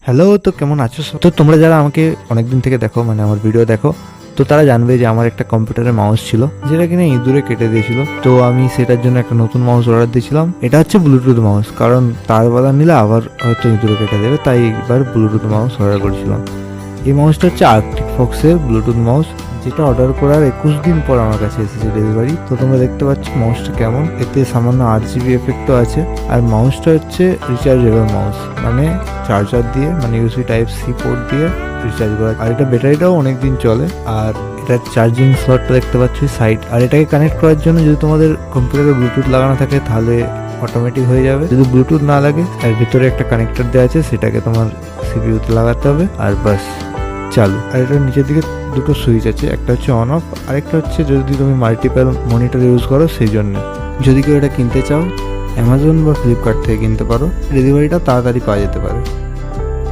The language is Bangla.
হ্যালো, তো কেমন আছো? তো তোমরা যারা আমাকে অনেকদিন থেকে দেখো, মানে আমার ভিডিও দেখো, তো তারা জানবে যে আমার একটা কম্পিউটারের মাউস ছিল যেটা কিনা ইঁদুরে কেটে দিয়েছিল। তো আমি সেটার জন্য একটা নতুন মাউস অর্ডার দিয়েছিলাম। এটা হচ্ছে ব্লুটুথ মাউস, কারণ তার বদলা নিলে আবার হয়তো ইঁদুরে কেটে দেবে, তাই এবার ব্লুটুথ মাউস অর্ডার করেছিলাম। এই মাউসটা হচ্ছে আর্কটিক ফক্সের ব্লুটুথ মাউস, যেটা অর্ডার করার 21 দিন পর আমার কাছে এসেছে ডেলিভারি। তো তোমরা দেখতে পাচ্ছ মাউসটা কেমন, এতে সামান্য RGB এফেক্টও আছে। আর মাউসটা হচ্ছে রিচার্জেবল মাউস, মানে চার্জার দিয়ে, মানে ইউএসবি টাইপ সি পোর্ট দিয়ে রিচার্জ করা। আর এটা ব্যাটারিটাও অনেক দিন চলে। আর এটা চার্জিং স্লটটা দেখতে পাচ্ছ সাইড। আর এটাকে কানেক্ট করার জন্য যদি তোমাদের কম্পিউটারে ব্লুটুথ লাগানো থাকে তাহলে অটোমেটিক হয়ে যাবে। যদি ব্লুটুথ না লাগে আর ভিতরে একটা কানেক্টর দেওয়া আছে, সেটাকে তোমার সিপিইউতে লাগাতে হবে আর বাস চালু। আর এটার নিচের দিকে দুটো সুইচ আছে, একটা হচ্ছে অন অফ, আরেকটা হচ্ছে যদি তুমি মাল্টিপল মনিটর ইউজ করো সেই জন্য। যদি কেউ এটা কিনতে চাও অ্যামাজন বা ফ্লিপকার্ট থেকে কিনতে পারো, ডেলিভারিটা তাড়াতাড়ি পাওয়া যেতে পারে।